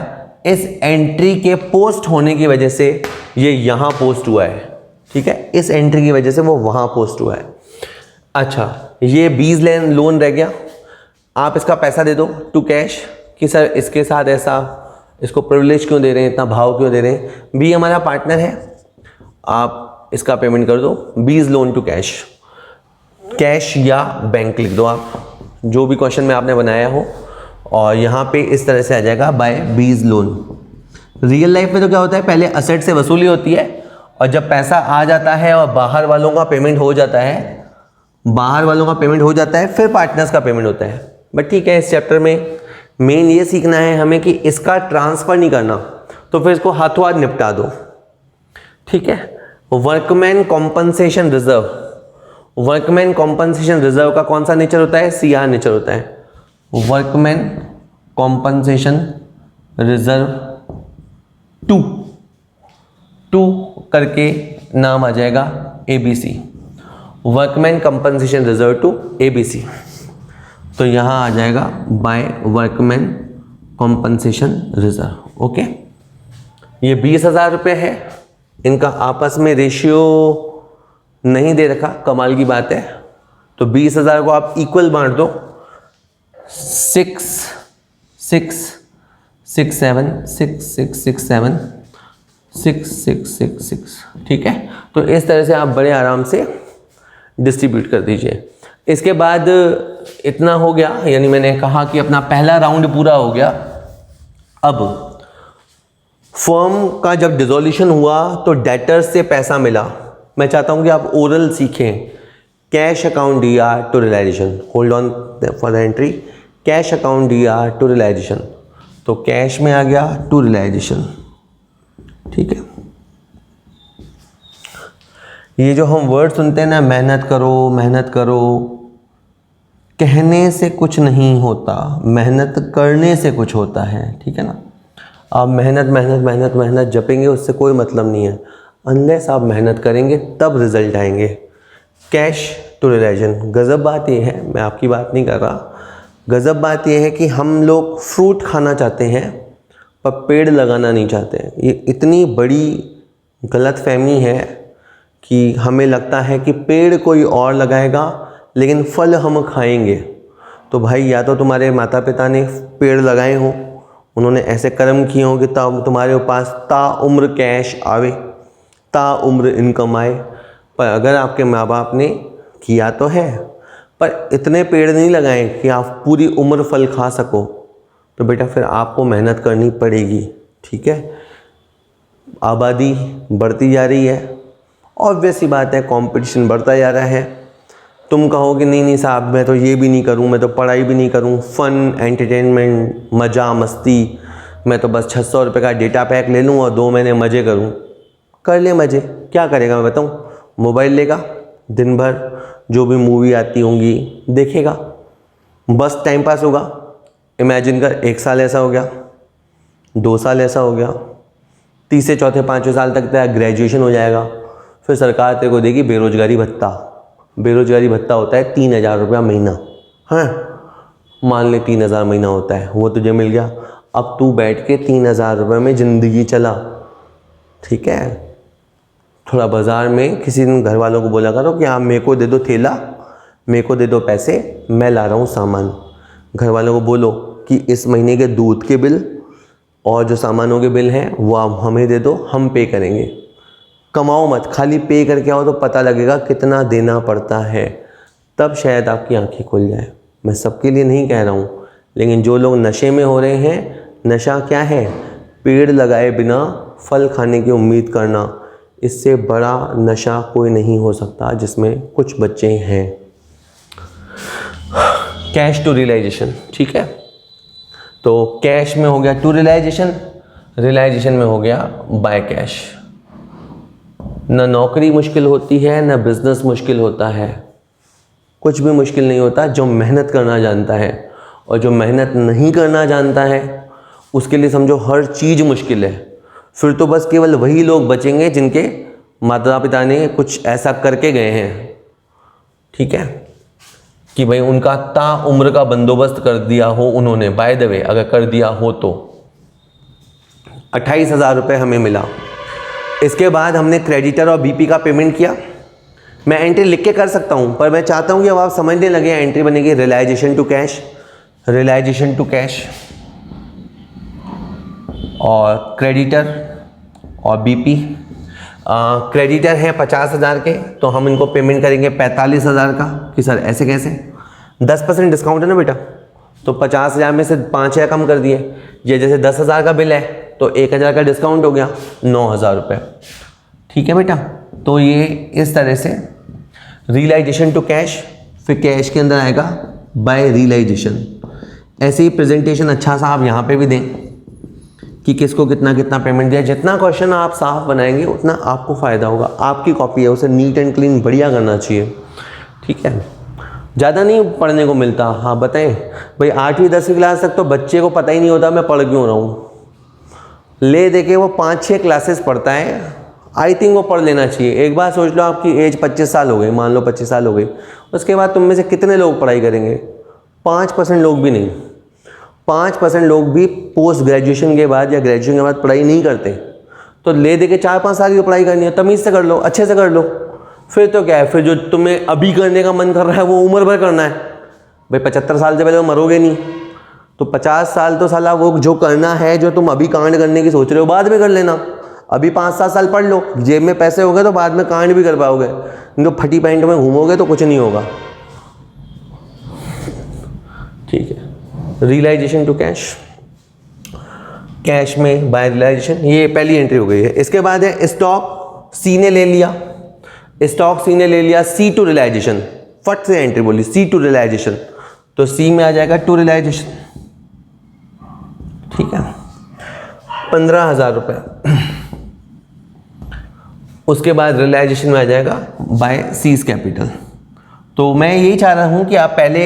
[SPEAKER 1] इस एंट्री के पोस्ट होने की वजह से ये यहाँ पोस्ट हुआ है, ठीक है, इस एंट्री की वजह से वो वहाँ पोस्ट हुआ है। अच्छा, ये 20 लोन रह गया, आप इसका पैसा दे दो टू कैश कि सर इसके साथ ऐसा, इसको प्रिविलेज क्यों दे रहे हैं, इतना भाव क्यों दे रहे हैं। B हमारा पार्टनर है, आप इसका पेमेंट कर दो 20 लोन टू कैश। कैश या बैंक लिख दो आप, जो भी क्वेश्चन में आपने बनाया हो, और यहाँ पे इस तरह से आ जाएगा बाय 20 लोन। रियल लाइफ में तो क्या होता है, पहले असेट से वसूली होती है, और जब पैसा आ जाता है और बाहर वालों का पेमेंट हो जाता है, फिर पार्टनर्स का पेमेंट होता है। बट ठीक है, इस चैप्टर में मेन ये सीखना है हमें कि इसका ट्रांसफ़र नहीं करना, तो फिर इसको हाथों हाथ निपटा दो, ठीक है। Workman compensation reserve, workman compensation reserve का कौन सा नेचर होता है? CR नेचर होता है। वर्कमैन कॉम्पनसेशन रिजर्व टू करके नाम आ जाएगा ABC, workman compensation reserve to ABC। तो यहाँ आ जाएगा by workman compensation reserve. Okay, ये 20,000 रुपये है, इनका आपस में रेशियो नहीं दे रखा, कमाल की बात है। तो 20,000 को आप इक्वल बांट दो, 6 6 6 7 6 6 6 7 6 6 6 6, ठीक है। तो इस तरह से आप बड़े आराम से डिस्ट्रीब्यूट कर दीजिए। इसके बाद इतना हो गया, यानी मैंने कहा कि अपना पहला राउंड पूरा हो गया। अब फर्म का जब डिसोल्यूशन हुआ तो डेटर्स से पैसा मिला। मैं चाहता हूं कि आप ओरल सीखें। Cash account DR to realisation, hold on for the entry, cash account DR to realisation. तो कैश में आ गया टू रियलाइजेशन, ठीक है। ये जो हम वर्ड सुनते हैं ना, मेहनत करो मेहनत करो, कहने से कुछ नहीं होता, मेहनत करने से कुछ होता है, ठीक है ना। आप मेहनत मेहनत मेहनत मेहनत जपेंगे, उससे कोई मतलब नहीं है। अनलेस आप मेहनत करेंगे तब रिजल्ट आएंगे। कैश टू रियलाइजेशन, गज़ब बात ये है, मैं आपकी बात नहीं कर रहा, गज़ब बात ये है कि हम लोग फ्रूट खाना चाहते हैं पर पेड़ लगाना नहीं चाहते हैं। ये इतनी बड़ी गलतफहमी है कि हमें लगता है कि पेड़ कोई और लगाएगा लेकिन फल हम खाएंगे। तो भाई, या तो तुम्हारे माता पिता ने पेड़ लगाए हों, उन्होंने ऐसे कर्म किए हों कि तुम्हारे पास ताउम्र कैश आवे, ताउम्र इनकम आए। पर अगर आपके माँ बाप ने किया तो है, पर इतने पेड़ नहीं लगाए कि आप पूरी उम्र फल खा सको, तो बेटा फिर आपको मेहनत करनी पड़ेगी, ठीक है। आबादी बढ़ती जा रही है, ऑब्वियस सी बात है, कंपटीशन बढ़ता जा रहा है। तुम कहो कि नहीं नहीं साहब, मैं तो ये भी नहीं करूँ, मैं तो पढ़ाई भी नहीं करूँ, फ़न एंटरटेनमेंट मज़ा मस्ती, मैं तो बस 600 रुपये का डेटा पैक ले लूँ और 2 महीने मज़े करूँ। कर ले मज़े, क्या करेगा मैं बताऊँ? मोबाइल लेगा, दिन भर जो भी मूवी आती होंगी देखेगा, बस टाइम पास होगा। इमेजिन कर, 1 साल ऐसा हो गया, 2 साल ऐसा हो गया, तीसरे चौथे पाँचवें साल तक तेरा ग्रेजुएशन हो जाएगा। फिर सरकार तेरे को देगी बेरोजगारी भत्ता। बेरोजगारी भत्ता होता है 3,000 रुपया महीना, हाँ मान ले 3,000 महीना होता है, वो तुझे मिल गया। अब तू बैठ के 3,000 रुपये में ज़िंदगी चला, ठीक है। थोड़ा बाज़ार में किसी दिन घर वालों को बोला करो कि आप मेरे को दे दो थैला, मेरे को दे दो पैसे, मैं ला रहा हूँ सामान। घर वालों को बोलो कि इस महीने के दूध के बिल और जो सामानों के बिल हैं वो आप हमें दे दो, हम पे करेंगे। कमाओ मत, खाली पे करके आओ तो पता लगेगा कितना देना पड़ता है, तब शायद आपकी आंखें खुल जाए। मैं सबके लिए नहीं कह रहा हूँ, लेकिन जो लोग नशे में हो रहे हैं, नशा क्या है? पेड़ लगाए बिना फल खाने की उम्मीद करना। इससे बड़ा नशा कोई नहीं हो सकता जिसमें कुछ बच्चे हैं। कैश टू रियलाइजेशन, ठीक है। तो कैश में हो गया टू रियलाइजेशन, रियलाइजेशन में हो गया बाय कैश। न नौकरी मुश्किल होती है, न बिजनेस मुश्किल होता है, कुछ भी मुश्किल नहीं होता जो मेहनत करना जानता है। और जो मेहनत नहीं करना जानता है उसके लिए समझो हर चीज़ मुश्किल है। फिर तो बस केवल वही लोग बचेंगे जिनके माता पिता ने कुछ ऐसा करके गए हैं, ठीक है, कि भाई उनका ताउम्र का बंदोबस्त कर दिया हो उन्होंने। बाय द वे, अगर कर दिया हो तो 28,000 रुपये हमें मिला। इसके बाद हमने क्रेडिटर और BP का पेमेंट किया। मैं एंट्री लिख के कर सकता हूँ, पर मैं चाहता हूँ कि अब आप समझने लगे। एंट्री बनेगी realisation to cash, realisation to cash, और क्रेडिटर और BP। क्रेडिटर हैं 50,000 के, तो हम इनको पेमेंट करेंगे 45,000 का। कि सर ऐसे कैसे? 10% डिस्काउंट है ना बेटा, तो 50,000 में से 5,000 कम कर दिए। ये जैसे 10,000 का बिल है तो 1,000 का डिस्काउंट हो गया, 9,000 रुपये, ठीक है बेटा। तो ये इस तरह से रियलाइजेशन टू कैश, फिर कैश के अंदर आएगा बाय रियलाइजेशन। ऐसे ही प्रेजेंटेशन अच्छा सा आप यहाँ पे भी दें कि किसको कितना कितना पेमेंट दिया। जितना क्वेश्चन आप साफ बनाएंगे उतना आपको फ़ायदा होगा। आपकी कॉपी है उसे नीट एंड क्लीन बढ़िया करना चाहिए, ठीक है। ज़्यादा नहीं पढ़ने को मिलता। हाँ बताएं भाई, 8वीं 10वीं क्लास तक तो बच्चे को पता ही नहीं होता मैं पढ़ क्यों रहा हूँ। ले दे के वो 5-6 क्लासेस पढ़ता है, आई थिंक वो पढ़ लेना चाहिए। एक बार सोच लो आपकी एज 25 साल हो गई, मान लो 25 साल हो गई, उसके बाद तुम में से कितने लोग पढ़ाई करेंगे? 5% लोग भी नहीं। 5% लोग भी पोस्ट ग्रेजुएशन के बाद या ग्रेजुएशन के बाद पढ़ाई नहीं करते। तो ले दे के 4-5 साल की पढ़ाई करनी है, तमीज़ से कर लो, अच्छे से कर लो। फिर तो क्या है, फिर जो तुम्हें अभी करने का मन कर रहा है वो उम्र भर करना है। भाई 75 साल से पहले तो मरोगे नहीं, तो 50 साल तो साला वो जो करना है, जो तुम अभी कांड करने की सोच रहे हो बाद में कर लेना। अभी 5-7 साल पढ़ लो, जेब में पैसे हो गए तो बाद में कांड भी कर पाओगे। नहीं तो फटी पैंट में घूमोगे तो कुछ नहीं होगा, ठीक है। रियलाइजेशन टू कैश, कैश में बाय रियलाइजेशन, ये पहली एंट्री हो गई है। इसके बाद है स्टॉक सी ने ले लिया, स्टॉक सी ने ले लिया, सी टू रियलाइजेशन, फट से एंट्री बोली सी टू रियलाइजेशन, तो सी में आ जाएगा टू रियलाइजेशन, ठीक है, 15,000 रुपये। उसके बाद रियलाइजेशन में आ जाएगा बाय सीज कैपिटल। तो मैं यही चाह रहा हूँ कि आप पहले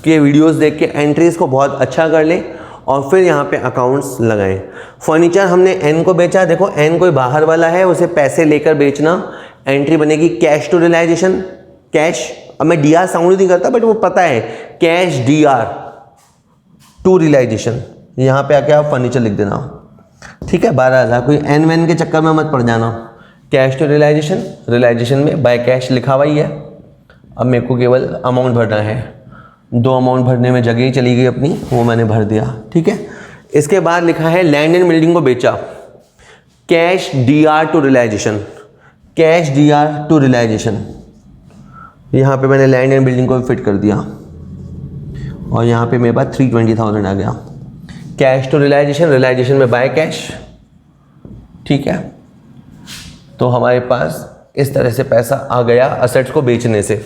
[SPEAKER 1] के वीडियोस देख के एंट्रीज को बहुत अच्छा कर लें और फिर यहाँ पे अकाउंट्स लगाएं। फर्नीचर हमने एन को बेचा, देखो एन कोई बाहर वाला है, उसे पैसे लेकर बेचना, एंट्री बनेगी कैश टू रियलाइजेशन। कैश, अब मैं डी आर साउंड नहीं करता बट वो पता है, cash D R to realisation. यहाँ पे आके आप फर्नीचर लिख देना, ठीक है। 12,000, कोई एन वैन के चक्कर में मत पड़ जाना। कैश टू रियलाइजेशन, रियलाइजेशन में बाय कैश लिखा हुआ ही है। अब मेरे को केवल अमाउंट भरना है, 2 अमाउंट भरने में जगह ही चली गई अपनी, वो मैंने भर दिया, ठीक है। इसके बाद लिखा है लैंड एंड बिल्डिंग को बेचा, cash D R to realisation, cash D R to realisation. यहाँ पे मैंने लैंड एंड बिल्डिंग को भी फिट कर दिया और यहाँ पे मेरे पास 320,000 आ गया। कैश टू रियलाइजेशन, रियलाइजेशन में बाय कैश, ठीक है। तो हमारे पास इस तरह से पैसा आ गया असेट्स को बेचने से।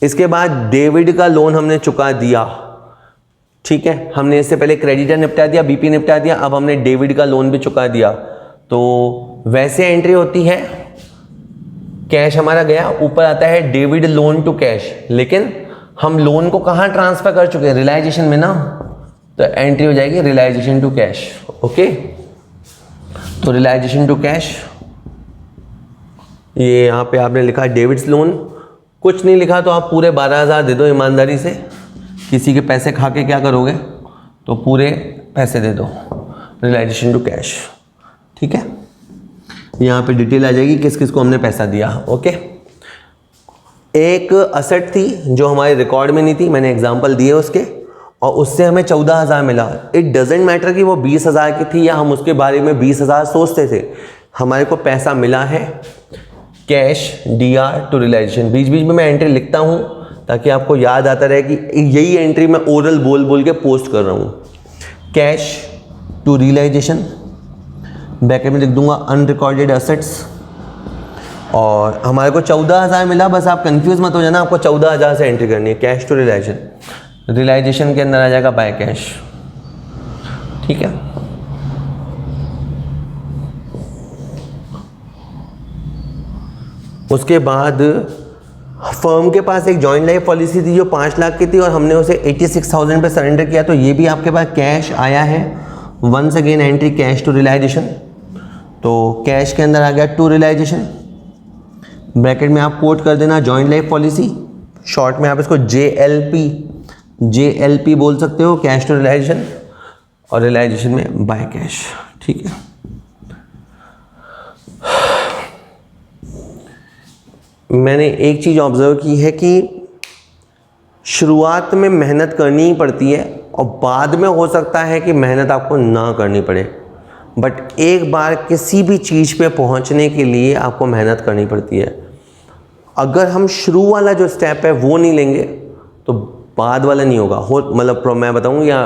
[SPEAKER 1] इसके बाद डेविड का लोन हमने चुका दिया, ठीक है। हमने इससे पहले क्रेडिटर निपटा दिया, बीपी निपटा दिया, अब हमने डेविड का लोन भी चुका दिया। तो वैसे एंट्री होती है, कैश हमारा गया, ऊपर आता है डेविड लोन टू कैश, लेकिन हम लोन को कहाँ ट्रांसफर कर चुके हैं? रियलाइजेशन में ना, तो एंट्री हो जाएगी रियलाइजेशन टू कैश, ओके। तो रियलाइजेशन टू कैश, ये यहाँ पे आपने लिखा डेविड्स लोन, कुछ नहीं लिखा तो आप पूरे 12,000 दे दो ईमानदारी से। किसी के पैसे खा के क्या करोगे, तो पूरे पैसे दे दो, रियलाइजेशन टू कैश, ठीक है। यहाँ पे डिटेल आ जाएगी किस किस को हमने पैसा दिया, ओके। एक असेट थी जो हमारे रिकॉर्ड में नहीं थी, मैंने एग्जांपल दिए उसके, और उससे हमें 14,000 मिला। इट डजेंट मैटर कि वो 20,000 की थी या हम उसके बारे में 20,000 सोचते थे, हमारे को पैसा मिला है। Cash D R to realisation, बीच बीच में मैं एंट्री लिखता हूँ ताकि आपको याद आता रहे कि यही एंट्री मैं ओरल बोल बोल के पोस्ट कर रहा हूँ। कैश टू रियलाइजेशन, ब्रैकेट में लिख दूंगा अनरिकॉर्डेड असेट्स, और हमारे को 14,000 मिला। बस आप कंफ्यूज मत हो जाना, आपको 14,000 से एंट्री करनी है। कैश टू रियलाइजेशन, रियलाइजेशन के अंदर आ जाएगा बाय कैश, ठीक है। उसके बाद फर्म के पास एक जॉइंट लाइफ पॉलिसी थी जो 5 लाख की थी और हमने उसे 86,000 पे सरेंडर किया, तो ये भी आपके पास कैश आया है। Once again entry cash to realisation, तो कैश के अंदर आ गया टू रियलाइजेशन। ब्रैकेट में आप कोट कर देना जॉइंट लाइफ पॉलिसी, शॉर्ट में आप इसको JLP बोल सकते हो, कैश टू रियलाइजेशन, और रियलाइजेशन में बाय कैश, ठीक है। मैंने एक चीज़ ऑब्जर्व की है कि शुरुआत में मेहनत करनी ही पड़ती है और बाद में हो सकता है कि मेहनत आपको ना करनी पड़े, बट एक बार किसी भी चीज़ पे पहुंचने के लिए आपको मेहनत करनी पड़ती है। अगर हम शुरू वाला जो स्टेप है वो नहीं लेंगे तो बाद वाला नहीं होगा। मतलब मैं बताऊँ, या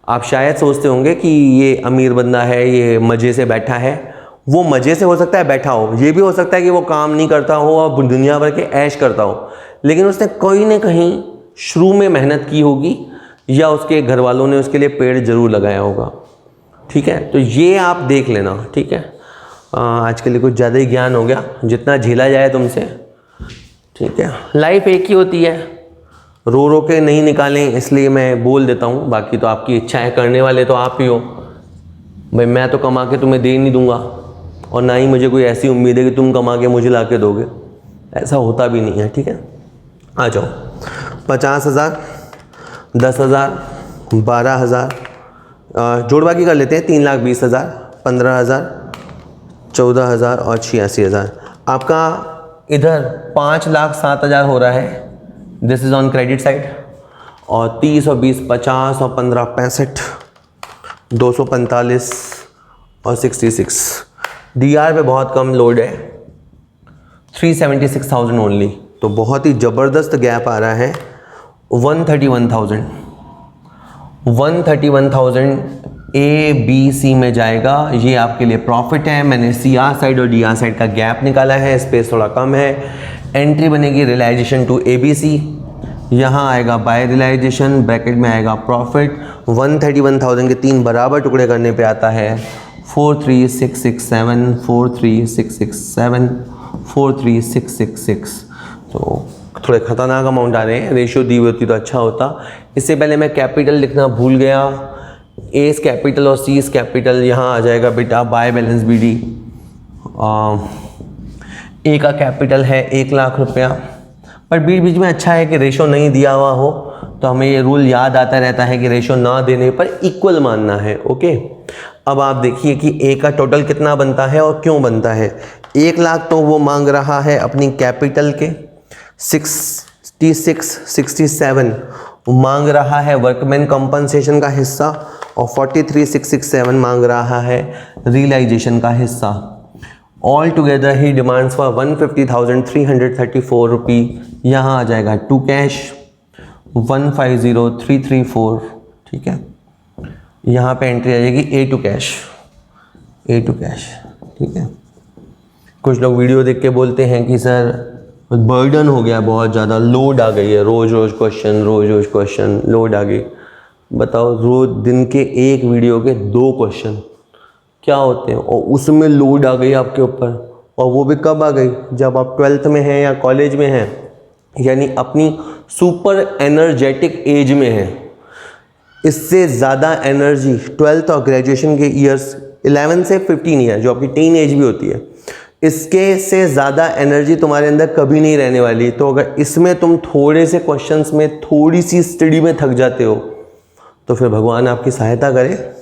[SPEAKER 1] आप शायद सोचते होंगे कि ये अमीर बंदा है, ये मज़े से बैठा है। वो मज़े से हो सकता है बैठा हो, ये भी हो सकता है कि वो काम नहीं करता हो और दुनिया भर के ऐश करता हो, लेकिन उसने कोई ना कहीं शुरू में मेहनत की होगी या उसके घर वालों ने उसके लिए पेड़ ज़रूर लगाया होगा। ठीक है, तो ये आप देख लेना, ठीक है। आज के लिए कुछ ज़्यादा ही ज्ञान हो गया, जितना झेला जाए तुमसे, ठीक है। लाइफ एक ही होती है, रो रो के नहीं निकालें, इसलिए मैं बोल देता हूँ, बाकी तो आपकी इच्छा है, करने वाले तो आप ही हो भाई। मैं तो कमा के तुम्हें दे नहीं दूंगा, और ना ही मुझे कोई ऐसी उम्मीद है कि तुम कमा के मुझे ला के दोगे, ऐसा होता भी नहीं है, ठीक है। आ जाओ, 50,000, 10,000, 12,000, जोड़ बाकी कर लेते हैं, 3,20,000, 15,000, 14,000 और 86,000। आपका इधर 5,07,000 हो रहा है, this is on credit side, और 30 और 20 50 और 15 65, 245 और 66। डीआर पे बहुत कम लोड है, 376,000 ओनली, तो बहुत ही ज़बरदस्त गैप आ रहा है। 131,000 ए बी सी में जाएगा, ये आपके लिए प्रॉफिट है। मैंने सी आर साइड और डी आर साइड का गैप निकाला है, स्पेस थोड़ा कम है। एंट्री बनेगी realisation to A B C, यहाँ आएगा बाय रियलाइजेशन, ब्रैकेट में आएगा प्रॉफिट। 131,000 के 3 बराबर टुकड़े करने पे आता है 43667, 43667, 43666। तो थोड़े ख़तरनाक अमाउंट आ रहे हैं, रेशियो दी हुई होती तो अच्छा होता। इससे पहले मैं कैपिटल लिखना भूल गया, एस कैपिटल और सी कैपिटल यहाँ आ जाएगा बेटा, बाय बैलेंस बी डी। ए का कैपिटल है 1,00,000 रुपया, पर बीच बीच में अच्छा है कि रेशो नहीं दिया हुआ हो, तो हमें ये रूल याद आता रहता है कि रेशो ना देने पर इक्वल मानना है, ओके। अब आप देखिए कि ए का टोटल कितना बनता है और क्यों बनता है। 1,00,000 तो वो मांग रहा है अपनी कैपिटल के, 67 मांग रहा है वर्कमैन कंपनसेशन का हिस्सा, और 43,667 मांग रहा है रियलाइजेशन का हिस्सा। All together he demands for 150,334 रुपी। यहाँ आ जाएगा टू कैश 150,334, ठीक है। यहाँ पे एंट्री आ जाएगी ए टू कैश, ठीक है। कुछ लोग वीडियो देख के बोलते हैं कि सर बर्डन हो गया, बहुत ज़्यादा लोड आ गई है, रोज़ रोज़ क्वेश्चन, लोड आ गई। बताओ, रोज दिन के एक वीडियो के 2 क्वेश्चन क्या होते हैं, और उसमें लोड आ गई आपके ऊपर, और वो भी कब आ गई, जब आप 12th में हैं या कॉलेज में हैं, यानी अपनी सुपर एनर्जेटिक एज में हैं। इससे ज़्यादा एनर्जी 12th और ग्रेजुएशन के ईयर्स 11 से 15 ईयर जो आपकी टीन एज भी होती है, इसके से ज़्यादा एनर्जी तुम्हारे अंदर कभी नहीं रहने वाली। तो अगर इसमें तुम थोड़े से क्वेश्चंस में, थोड़ी सी स्टडी में थक जाते हो, तो फिर भगवान आपकी सहायता करे।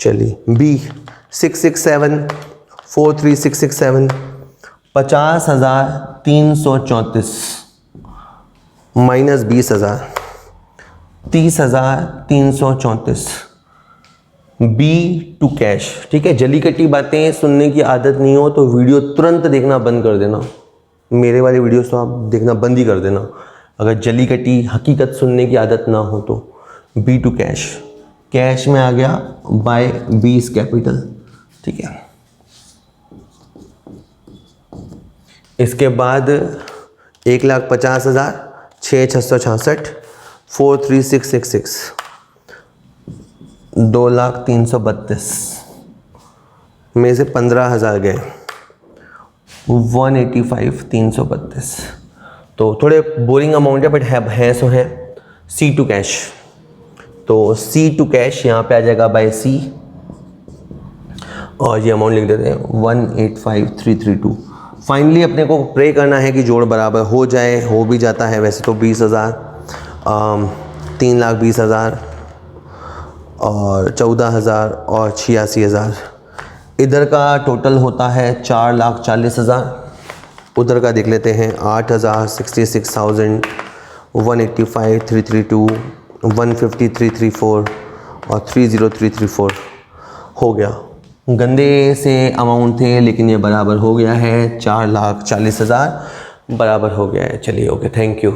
[SPEAKER 1] चलिए, B 667, 43667, 50,334 minus 20,000, 30,334। B to cash, ठीक है। जली कटी बातें सुनने की आदत नहीं हो तो वीडियो तुरंत देखना बंद कर देना, मेरे वाले वीडियोस तो आप देखना बंद ही कर देना, अगर जली कटी हकीकत सुनने की आदत ना हो तो। बी टू कैश, कैश में आ गया बाय बीस कैपिटल, ठीक है। इसके बाद 1,50,000, 6,666, 43666, 2,332 में से 15,000 गए, 185,332। तो थोड़े बोरिंग अमाउंट है बट है सो है। सी टू कैश, तो सी टू कैश यहाँ पे आ जाएगा बाय सी, और ये अमाउंट लिख देते हैं 185,332। फाइनली अपने को प्रे करना है कि जोड़ बराबर हो जाए, हो भी जाता है वैसे तो। 20,000, 3,20,000 और 14,000 और 86,000। इधर का टोटल होता है 4,40,000। उधर का देख लेते हैं 8,000, 66,000, 185,332, 150,334 और 30,334 हो गया। गंदे से अमाउंट थे लेकिन ये बराबर हो गया है, 4,40,000 बराबर हो गया है। चलिए ओके, थैंक यू।